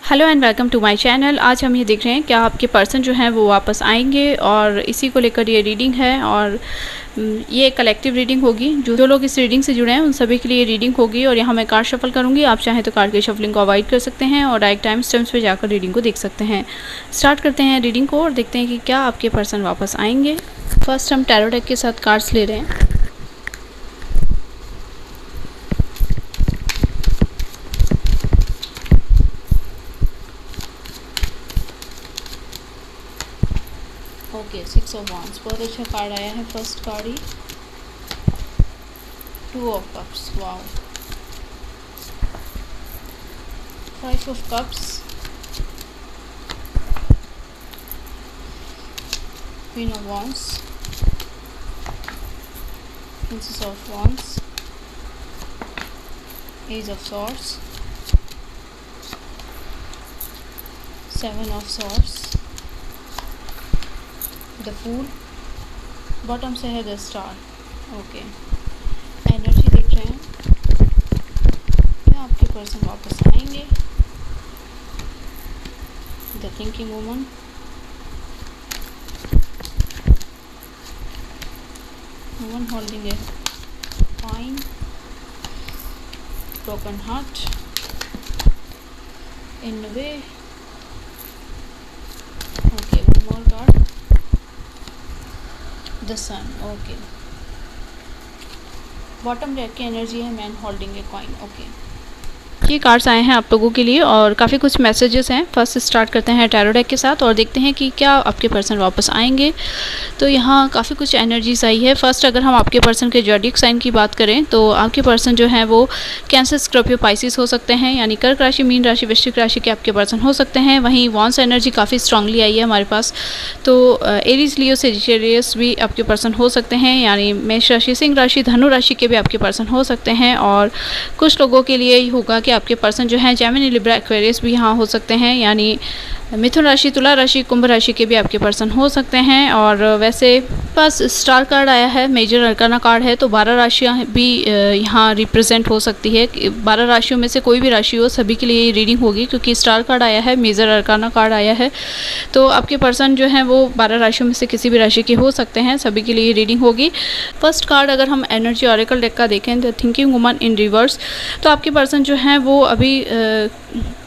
Hello and welcome to my channel. आज हम ये देख रहे हैं क्या आपके पर्सन जो हैं वो वापस आएंगे, और इसी को लेकर ये रीडिंग है। और ये कलेक्टिव रीडिंग होगी। जो लोग इस रीडिंग से जुड़े हैं उन सभी के लिए रीडिंग होगी। और यहाँ मैं कार्ड शफल करूँगी। आप चाहें तो कार्ड के शफलिंग को अवॉइड कर सकते हैं और डायरेक्ट टाइम स्टैम्प्स पे जाकर रीडिंग को देख सकते हैं। स्टार्ट करते हैं रीडिंग को और देखते हैं कि क्या आपके पर्सन वापस आएंगे। फर्स्ट हम टैरो डेक के साथ कार्ड्स ले रहे हैं। ओके, 6 ऑफ वांड्स बहुत अच्छा कार्ड आया है। फर्स्ट कार्ड ही 2 of cups, wow. 5 of cups, queen of wands, princess of wands, ace of swords, 7 of swords, the fool, bottom से है द स्टार। ओके, एनर्जी देख रहे हैं क्या आपके पर्सन वापस आएंगे। The thinking woman, woman holding a coin, broken heart, in way. Okay, one more card, the sun. Okay, bottom deck की एनर्जी है man holding a coin. Okay, ये कार्ड्स आए हैं आप लोगों के लिए और काफ़ी कुछ मैसेजेस हैं। फर्स्ट स्टार्ट करते हैं टैरो डेक के साथ और देखते हैं कि क्या आपके पर्सन वापस आएंगे। तो यहाँ काफ़ी कुछ एनर्जीज आई है। फर्स्ट अगर हम आपके पर्सन के ज़ोडिएक साइन की बात करें तो आपके पर्सन जो हैं वो कैंसर, स्कॉर्पियो, पाइसिस हो सकते हैं, यानी कर्क राशि, मीन राशि, वृश्चिक राशि के आपके पर्सन हो सकते हैं। वहीं वॉन्स एनर्जी काफ़ी स्ट्रांगली आई है हमारे पास। तो एरीज, लियो, सेजिटेरियस भी आपके पर्सन हो सकते हैं, यानी मेष राशि, सिंह राशि, धनु राशि के भी आपके पर्सन हो सकते हैं। और कुछ लोगों के लिए ही होगा कि आपके पर्सन जो हैं जेमिनी, लिब्रा, एक्वेरियस भी यहाँ हो सकते हैं, यानी मिथुन राशि, तुला राशि, कुंभ राशि के भी आपके पर्सन हो सकते हैं। और वैसे पास स्टार कार्ड आया है, मेजर अरकाना कार्ड है, तो 12 राशियाँ भी यहाँ रिप्रेजेंट हो सकती है। 12 राशियों में से कोई भी राशि हो, सभी के लिए रीडिंग होगी क्योंकि स्टार कार्ड आया है, मेजर अरकाना कार्ड आया है। तो आपके पर्सन जो हैं वो 12 राशियों में से किसी भी राशि के हो सकते हैं, सभी के लिए रीडिंग होगी। फर्स्ट कार्ड अगर हम एनर्जी ऑरेकल डेक का देखें, the thinking woman in reverse, तो आपके पर्सन जो हैं वो अभी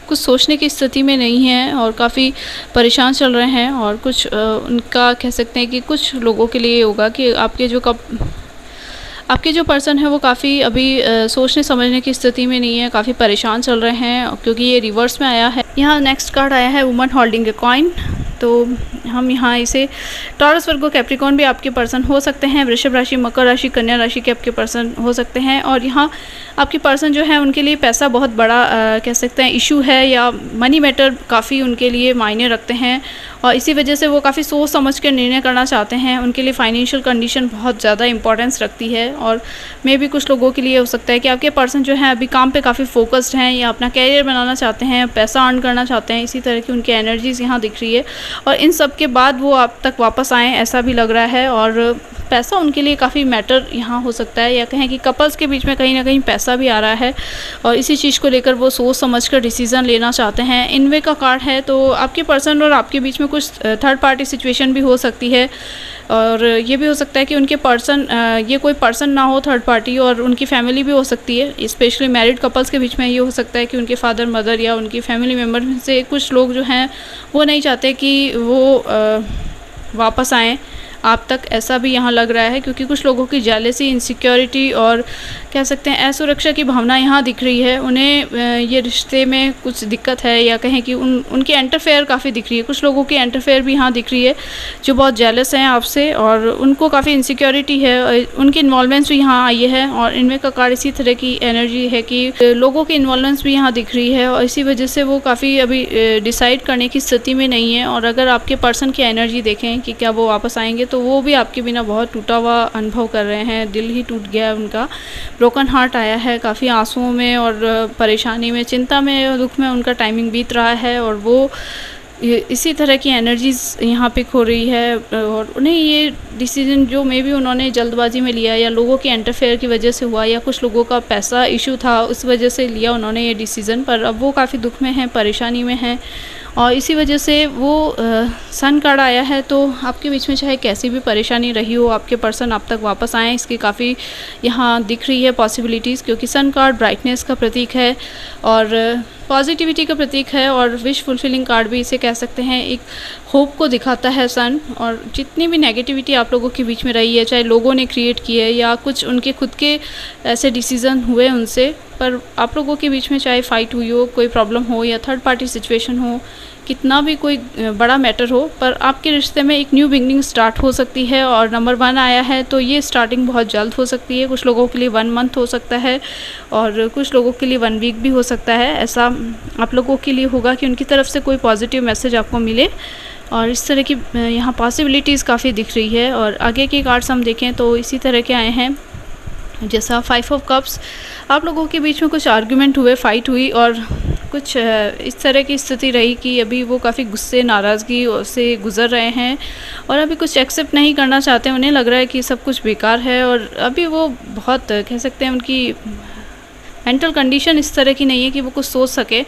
कुछ सोचने की स्थिति में नहीं है और काफ़ी परेशान चल रहे हैं। और कुछ उनका कह सकते हैं कि कुछ लोगों के लिए होगा कि आपके जो पर्सन है वो काफ़ी अभी सोचने समझने की स्थिति में नहीं है, काफ़ी परेशान चल रहे हैं क्योंकि ये रिवर्स में आया है। यहाँ नेक्स्ट कार्ड आया है वुमन होल्डिंग ए कॉइन, तो हम यहाँ इसे टॉरस, वर्गो, कैप्रिकॉर्न भी आपके पर्सन हो सकते हैं। वृषभ राशि, मकर राशि, कन्या राशि के आपके पर्सन हो सकते हैं। और यहाँ आपके पर्सन जो है उनके लिए पैसा बहुत बड़ा कह सकते हैं इशू है, या मनी मैटर काफ़ी उनके लिए मायने रखते हैं और इसी वजह से वो काफ़ी सोच समझ कर निर्णय करना चाहते हैं। उनके लिए फाइनेंशियल कंडीशन बहुत ज़्यादा इंपॉर्टेंस रखती है। और मे भी कुछ लोगों के लिए हो सकता है कि आपके पर्सन जो है अभी काम पे काफ़ी फोकस्ड हैं या अपना कैरियर बनाना चाहते हैं, पैसा अर्न करना चाहते हैं, इसी तरह की उनकी एनर्जीज़ यहाँ दिख रही है। और इन सब के बाद वो आप तक वापस आएँ ऐसा भी लग रहा है। और पैसा उनके लिए काफ़ी मैटर यहाँ हो सकता है, या कहें कि कपल्स के बीच में कहीं ना कहीं पैसा भी आ रहा है और इसी चीज़ को लेकर वो सोच समझ कर डिसीज़न लेना चाहते हैं। इनवे का कार्ड है, तो आपके पर्सन और आपके बीच में कुछ थर्ड पार्टी सिचुएशन भी हो सकती है। और ये भी हो सकता है कि उनके पर्सन, ये कोई पर्सन ना हो थर्ड पार्टी, और उनकी फैमिली भी हो सकती है। स्पेशली मैरिड कपल्स के बीच में ये हो सकता है कि उनके फादर, मदर या उनकी फैमिली मेम्बर में से कुछ लोग जो हैं वो नहीं चाहते कि वो वापस आएँ आप तक, ऐसा भी यहाँ लग रहा है। क्योंकि कुछ लोगों की जेलेसी, इनसिक्योरिटी और कह सकते हैं असुरक्षा की भावना यहाँ दिख रही है। उन्हें ये रिश्ते में कुछ दिक्कत है, या कहें कि उनकी इंटरफेयर काफ़ी दिख रही है। कुछ लोगों की इंटरफेयर भी यहाँ दिख रही है जो बहुत जेलस हैं आपसे और उनको काफ़ी इनसिक्योरिटी है। उनकी इन्वॉल्वमेंट्स भी यहाँ आई है। और इनमें का कार्ड इसी तरह की एनर्जी है कि लोगों की इन्वॉल्वमेंट्स भी यहाँ दिख रही है और इसी वजह से वो काफ़ी अभी डिसाइड करने की स्थिति में नहीं है। और अगर आपके पर्सन की एनर्जी देखें कि क्या वो वापस आएंगे, तो वो भी आपके बिना बहुत टूटा हुआ अनुभव कर रहे हैं। दिल ही टूट गया है उनका, ब्रोकन हार्ट आया है, काफ़ी आंसुओं में और परेशानी में, चिंता में और दुख में उनका टाइमिंग बीत रहा है। और वो इसी तरह की एनर्जीज़ यहाँ पे खो रही है और उन्हें ये डिसीज़न जो मे बी उन्होंने जल्दबाजी में लिया या लोगों के इंटरफेयर की वजह से हुआ या कुछ लोगों का पैसा इशू था उस वजह से लिया उन्होंने ये डिसीज़न, पर अब वो काफ़ी दुख में हैं, परेशानी में हैं और इसी वजह से वो सन कार्ड आया है। तो आपके बीच में चाहे कैसी भी परेशानी रही हो, आपके पर्सन आप तक वापस आएँ इसकी काफ़ी यहाँ दिख रही है पॉसिबिलिटीज़, क्योंकि सन कार्ड ब्राइटनेस का प्रतीक है और पॉजिटिविटी का प्रतीक है और विश फुलफिलिंग कार्ड भी इसे कह सकते हैं। एक होप को दिखाता है सन, और जितनी भी नेगेटिविटी आप लोगों के बीच में रही है, चाहे लोगों ने क्रिएट की है या कुछ उनके खुद के ऐसे डिसीज़न हुए उनसे, पर आप लोगों के बीच में चाहे फ़ाइट हुई हो, कोई प्रॉब्लम हो या थर्ड पार्टी सिचुएशन हो, कितना भी कोई बड़ा मैटर हो, पर आपके रिश्ते में एक न्यू बिगनिंग स्टार्ट हो सकती है। और नंबर 1 आया है तो ये स्टार्टिंग बहुत जल्द हो सकती है। कुछ लोगों के लिए 1 मंथ हो सकता है और कुछ लोगों के लिए 1 वीक भी हो सकता है। ऐसा आप लोगों के लिए होगा कि उनकी तरफ से कोई पॉजिटिव मैसेज आपको मिले और इस तरह की यहाँ पॉसिबिलिटीज़ काफ़ी दिख रही है। और आगे के कार्ड्स हम देखें तो इसी तरह के आए हैं, जैसा 5 ऑफ कप्स। आप लोगों के बीच में कुछ आर्गुमेंट हुए, फ़ाइट हुई और कुछ इस तरह की स्थिति रही कि अभी वो काफ़ी गुस्से, नाराज़गी से गुज़र रहे हैं और अभी कुछ एक्सेप्ट नहीं करना चाहते। उन्हें लग रहा है कि सब कुछ बेकार है और अभी वो बहुत कह सकते हैं उनकी मेंटल कंडीशन इस तरह की नहीं है कि वो कुछ सोच सके।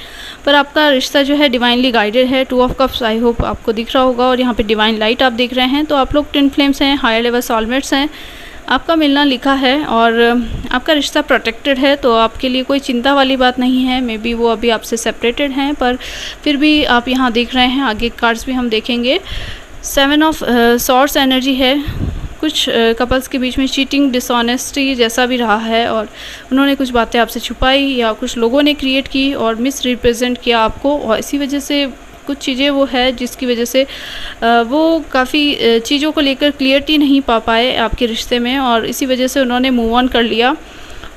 पर आपका रिश्ता जो है डिवाइनली गाइडेड है। 2 ऑफ कप्स आई होप आपको दिख रहा होगा और यहाँ पे डिवाइन लाइट आप देख रहे हैं। तो आप लोग ट्विन फ्लेम्स हैं, हायर लेवल सोलमेट्स हैं, आपका मिलना लिखा है और आपका रिश्ता प्रोटेक्टेड है। तो आपके लिए कोई चिंता वाली बात नहीं है। मे बी वो अभी आपसे सेपरेटेड हैं, पर फिर भी आप यहाँ देख रहे हैं। आगे कार्ड्स भी हम देखेंगे। 7 ऑफ सॉर्ड्स एनर्जी है। कुछ कपल्स के बीच में चीटिंग, डिसऑनेस्टी जैसा भी रहा है और उन्होंने कुछ बातें आपसे छुपाई या कुछ लोगों ने क्रिएट की और मिस रिप्रेजेंट किया आपको, और इसी वजह से कुछ चीज़ें वो है जिसकी वजह से वो काफ़ी चीज़ों को लेकर क्लियरिटी नहीं पा पाए आपके रिश्ते में और इसी वजह से उन्होंने मूव ऑन कर लिया।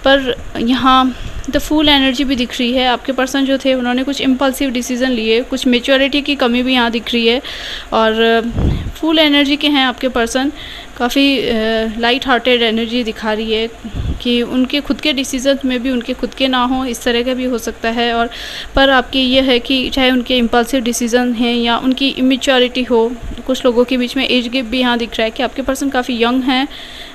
पर यहाँ द फूल एनर्जी भी दिख रही है। आपके पर्सन जो थे उन्होंने कुछ इम्पल्सिव डिसीज़न लिए, कुछ मैच्योरिटी की कमी भी यहाँ दिख रही है और फुल एनर्जी के हैं आपके पर्सन। काफ़ी लाइट हार्टेड एनर्जी दिखा रही है कि उनके खुद के डिसीजन में भी उनके खुद के ना हो, इस तरह का भी हो सकता है। और पर आपकी ये है कि चाहे उनके इम्पल्सिव डिसीजन हैं या उनकी इमेच्योरिटी हो, कुछ लोगों के बीच में एज गैप भी यहाँ दिख रहा है कि आपके पर्सन काफ़ी यंग हैं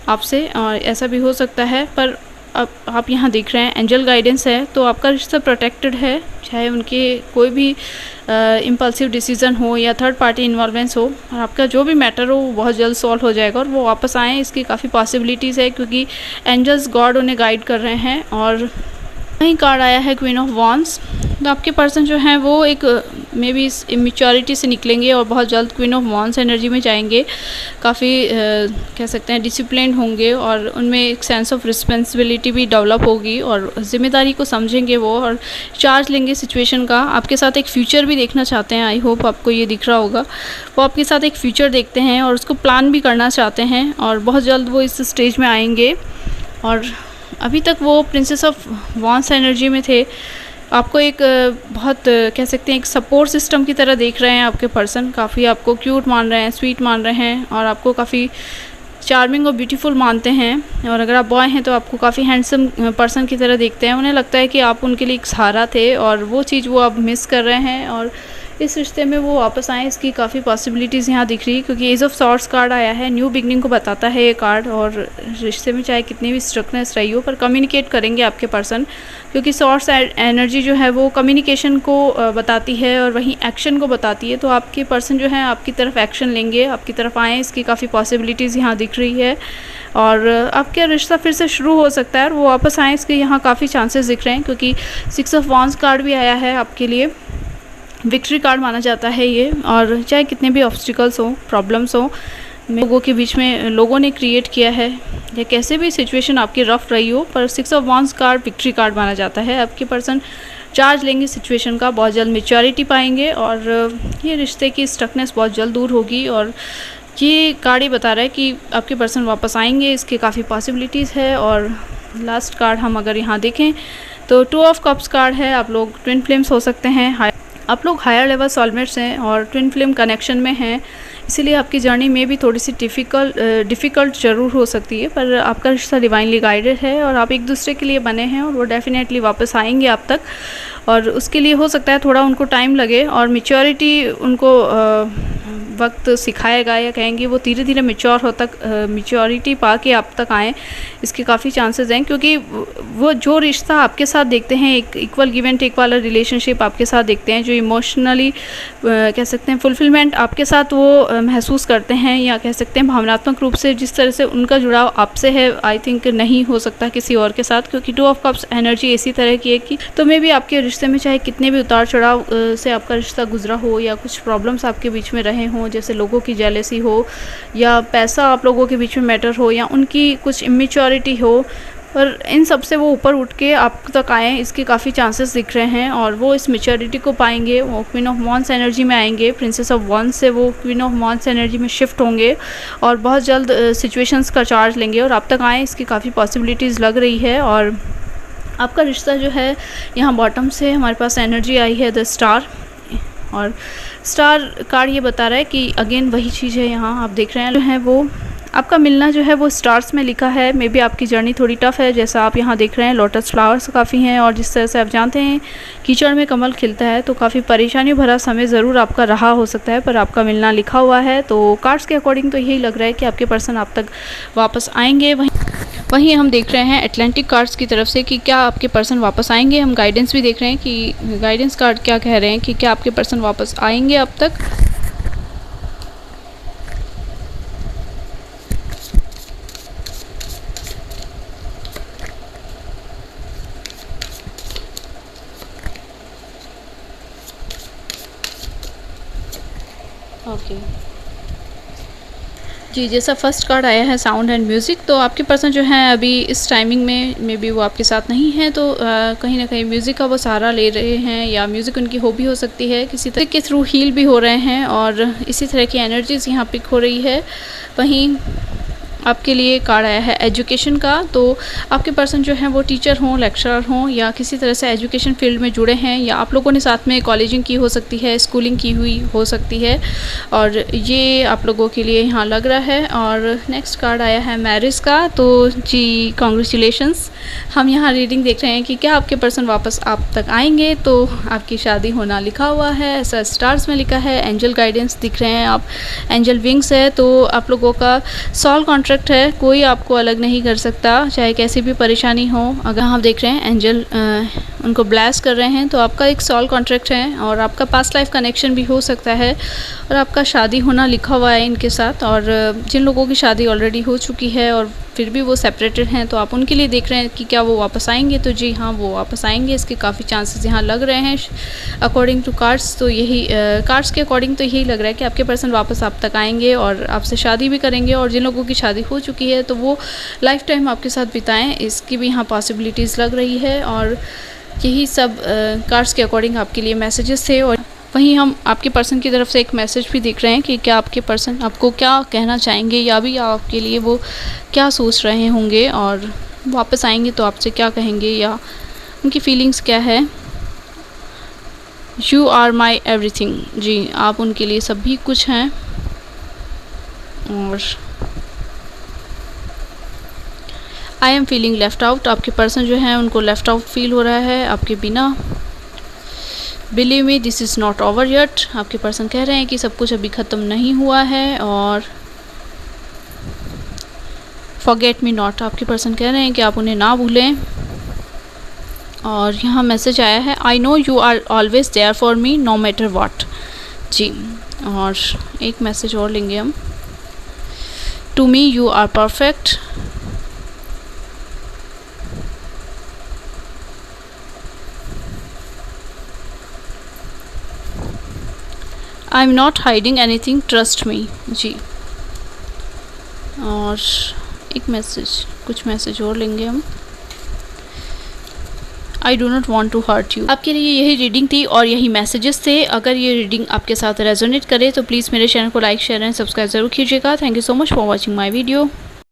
आपसे और ऐसा भी हो सकता है। पर अब आप यहाँ देख रहे हैं एंजल गाइडेंस है, तो आपका रिश्ता प्रोटेक्टेड है, चाहे उनके कोई भी इम्पल्सिव डिसीज़न हो या थर्ड पार्टी इन्वॉल्वेंस हो, और आपका जो भी मैटर हो वो बहुत जल्द सॉल्व हो जाएगा और वो वापस आएँ, इसकी काफ़ी पॉसिबिलिटीज़ है क्योंकि एंजल्स गॉड उन्हें गाइड कर रहे हैं। और वहीं कार्ड आया है क्वीन ऑफ वॉन्ड्स। तो आपके पर्सन जो हैं वो एक मे बी इस इमेच्योरिटी से निकलेंगे और बहुत जल्द क्वीन ऑफ वॉन्ड्स एनर्जी में जाएंगे। काफ़ी कह सकते हैं डिसिप्लिन्ड होंगे और उनमें एक सेंस ऑफ रिस्पॉन्सिबिलिटी भी डेवलप होगी और ज़िम्मेदारी को समझेंगे वो और चार्ज लेंगे सिचुएशन का। आपके साथ एक फ्यूचर भी देखना चाहते हैं, आई होप आपको ये दिख रहा होगा। वो आपके साथ एक फ्यूचर देखते हैं और उसको प्लान भी करना चाहते हैं और बहुत जल्द वो इस स्टेज में आएंगे। और अभी तक वो प्रिंसेस ऑफ वॉन्ड्स एनर्जी में थे। आपको एक बहुत कह सकते हैं एक सपोर्ट सिस्टम की तरह देख रहे हैं आपके पर्सन। काफ़ी आपको क्यूट मान रहे हैं, स्वीट मान रहे हैं और आपको काफ़ी चार्मिंग और ब्यूटीफुल मानते हैं। और अगर आप बॉय हैं तो आपको काफ़ी हैंडसम पर्सन की तरह देखते हैं। उन्हें लगता है कि आप उनके लिए एक सहारा थे और वो चीज़ वो अब मिस कर रहे हैं और इस रिश्ते में वो वापस आएँ, इसकी काफ़ी पॉसिबिलिटीज़ यहाँ दिख रही है क्योंकि एज ऑफ सॉर्ड्स कार्ड आया है। न्यू बिगनिंग को बताता है ये कार्ड और रिश्ते में चाहे कितनी भी स्ट्रक्टनेस रही हो पर कम्युनिकेट करेंगे आपके पर्सन, क्योंकि सॉर्ड्स एनर्जी जो है वो कम्युनिकेशन को बताती है और वहीं एक्शन को बताती है। तो आपके पर्सन जो है आपकी तरफ एक्शन लेंगे, आपकी तरफ आएँ, इसकी काफ़ी पॉसिबिलिटीज़ यहाँ दिख रही है। और आपका रिश्ता फिर से शुरू हो सकता है और वो वापस आएँ, इसके यहाँ काफ़ी चांसेस दिख रहे हैं क्योंकि 6 ऑफ वॉन्ड्स कार्ड भी आया है आपके लिए। विक्ट्री कार्ड माना जाता है ये, और चाहे कितने भी ऑब्स्टिकल्स हो, प्रॉब्लम्स हो, लोगों के बीच में लोगों ने क्रिएट किया है या कैसे भी सिचुएशन आपकी रफ रही हो, पर 6 of wands card victory card माना जाता है। आपके पर्सन चार्ज लेंगे सिचुएशन का, बहुत जल्द मैच्योरिटी पाएंगे और ये रिश्ते की स्टकनेस बहुत जल्द दूर होगी। और ये कार्ड ही बता रहा है कि आपके पर्सन वापस आएंगे, इसके काफ़ी पॉसिबिलिटीज़ है। और लास्ट कार्ड हम अगर यहाँ देखें तो 2 ऑफ कप्स कार्ड है। आप लोग ट्विन फ्लेम्स हो सकते हैं, आप लोग हायर लेवल सोलमेट्स हैं और ट्विन फ्लेम कनेक्शन में हैं, इसीलिए आपकी जर्नी में भी थोड़ी सी डिफ़िकल्ट ज़रूर हो सकती है, पर आपका रिश्ता डिवाइनली गाइडेड है और आप एक दूसरे के लिए बने हैं और वो डेफ़िनेटली वापस आएंगे आप तक। और उसके लिए हो सकता है थोड़ा उनको टाइम लगे और मैच्योरिटी उनको वक्त सिखाएगा, या कहेंगे वो धीरे धीरे मैच्योरिटी पा के आप तक आएँ, इसके काफ़ी चांसेस हैं। क्योंकि वो जो रिश्ता आपके साथ देखते हैं, एक इक्वल गिव एंड टेक वाला रिलेशनशिप आपके साथ देखते हैं, जो इमोशनली कह सकते हैं फुलफिलमेंट आपके साथ वो महसूस करते हैं, या कह सकते हैं भावनात्मक रूप से जिस तरह से उनका जुड़ाव आपसे है, आई थिंक नहीं हो सकता किसी और के साथ। क्योंकि 2 ऑफ कप्स एनर्जी इसी तरह की है कि तो मे भी आपके रिश्ते में चाहे कितने भी उतार चढ़ाव से आपका रिश्ता गुजरा हो, या कुछ प्रॉब्लम्स आपके बीच में रहे हों, जैसे लोगों की जेलेसी हो, या पैसा आप लोगों के बीच में मैटर हो, या उनकी कुछ इमेच्योरिटी हो, पर इन सब से वो ऊपर उठ के आप तक आएँ, इसके काफ़ी चांसेस दिख रहे हैं। और वो इस मैच्योरिटी को पाएंगे, वो क्वीन ऑफ वॉन्ड्स एनर्जी में आएंगे, प्रिंसेस ऑफ वॉन्ड्स से वो क्वीन ऑफ वॉन्ड्स एनर्जी में शिफ्ट होंगे और बहुत जल्द सिचुएशंस का चार्ज लेंगे और आप तक आएँ, इसकी काफ़ी पॉसिबिलिटीज़ लग रही है। और आपका रिश्ता जो है, यहाँ बॉटम से हमारे पास एनर्जी आई है द स्टार, और स्टार कार्ड ये बता रहा है कि अगेन वही चीज़ है, यहाँ आप देख रहे हैं जो है वो आपका मिलना जो है वो स्टार्स में लिखा है। मे बी आपकी जर्नी थोड़ी टफ है, जैसा आप यहाँ देख रहे हैं लोटस फ्लावर्स काफ़ी हैं, और जिस तरह से आप जानते हैं कीचड़ में कमल खिलता है, तो काफ़ी परेशानी भरा समय ज़रूर आपका रहा हो सकता है, पर आपका मिलना लिखा हुआ है। तो कार्ड्स के अकॉर्डिंग तो यही लग रहा है कि आपके पर्सन आप तक वापस आएंगे। वहीं हम देख रहे हैं एटलांटिक कार्ड्स की तरफ से कि क्या आपके पर्सन वापस आएंगे। हम गाइडेंस भी देख रहे हैं कि गाइडेंस कार्ड क्या कह रहे हैं कि क्या आपके पर्सन वापस आएंगे अब तक। ओके जी, जैसा फर्स्ट कार्ड आया है साउंड एंड म्यूज़िक, तो आपके पर्सन जो हैं अभी इस टाइमिंग में मे बी वो आपके साथ नहीं है, तो कहीं ना कहीं म्यूज़िक का वो सहारा ले रहे हैं, या म्यूज़िक उनकी हॉबी हो सकती है, किसी तरह के थ्रू हील भी हो रहे हैं, और इसी तरह की एनर्जीज़ यहाँ पिक हो रही है। वहीं आपके लिए कार्ड आया है एजुकेशन का, तो आपके पर्सन जो हैं वो टीचर हों, लेक्चरर हों, या किसी तरह से एजुकेशन फील्ड में जुड़े हैं, या आप लोगों ने साथ में कॉलेजिंग की हो सकती है, स्कूलिंग की हुई हो सकती है, और ये आप लोगों के लिए यहाँ लग रहा है। और नेक्स्ट कार्ड आया है मैरिज का, तो जी कॉन्ग्रेचुलेशंस। हम यहाँ रीडिंग देख रहे हैं कि क्या आपके पर्सन वापस आप तक आएंगे, तो आपकी शादी होना लिखा हुआ है, ऐसा स्टार्स में लिखा है। एंजल गाइडेंस दिख रहे हैं आप, एंजल विंग्स है, तो आप लोगों का सॉल कॉन्ट्रैक्ट है, कोई आपको अलग नहीं कर सकता, चाहे कैसी भी परेशानी हो। अगर आप देख रहे हैं एंजल उनको ब्लेस कर रहे हैं, तो आपका एक सॉल कॉन्ट्रैक्ट है, और आपका पास्ट लाइफ कनेक्शन भी हो सकता है, और आपका शादी होना लिखा हुआ है इनके साथ। और जिन लोगों की शादी ऑलरेडी हो चुकी है और फिर भी वो सेपरेटेड हैं, तो आप उनके लिए देख रहे हैं कि क्या वो वापस आएंगे, तो जी हाँ वो वापस आएंगे, इसके काफ़ी चांसेस यहाँ लग रहे हैं अकॉर्डिंग टू कार्ड्स। तो यही कार्ड्स के अकॉर्डिंग तो यही लग रहा है कि आपके पर्सन वापस आप तक आएंगे और आपसे शादी भी करेंगे, और जिन लोगों की शादी हो चुकी है तो वो लाइफ टाइम आपके साथ बिताएं, इसकी भी यहाँ पॉसिबिलिटीज़ लग रही है। और यही सब कार्ड्स के अकॉर्डिंग आपके लिए मैसेजेस थे। और वहीं हम आपके पर्सन की तरफ से एक मैसेज भी देख रहे हैं कि क्या आपके पर्सन आपको क्या कहना चाहेंगे, या भी आपके लिए वो क्या सोच रहे होंगे, और वापस आएंगे तो आपसे क्या कहेंगे, या उनकी फीलिंग्स क्या है। यू आर माई एवरीथिंग, जी आप उनके लिए सभी कुछ हैं। और I am feeling left out, आपके पर्सन जो हैं उनको लेफ़्ट आउट फील हो रहा है आपके बिना। Believe me this is not over yet, आपके पर्सन कह रहे हैं कि सब कुछ अभी ख़त्म नहीं हुआ है। और फॉरगेट मी नॉट, आपके पर्सन कह रहे हैं कि आप उन्हें ना भूलें। और यहाँ मैसेज आया है I know you are always there for me no matter what, जी। और एक मैसेज और लेंगे हम, to me you are perfect, I am not hiding anything trust me, जी। और एक मैसेज, कुछ मैसेज और लेंगे हम, I do not want to hurt you. आपके लिए यही रीडिंग थी और यही मैसेजेस थे। अगर ये रीडिंग आपके साथ रेजोनेट करे तो प्लीज़ मेरे चैनल को लाइक शेयर एंड सब्सक्राइब ज़रूर कीजिएगा। Thank you so much for watching my video.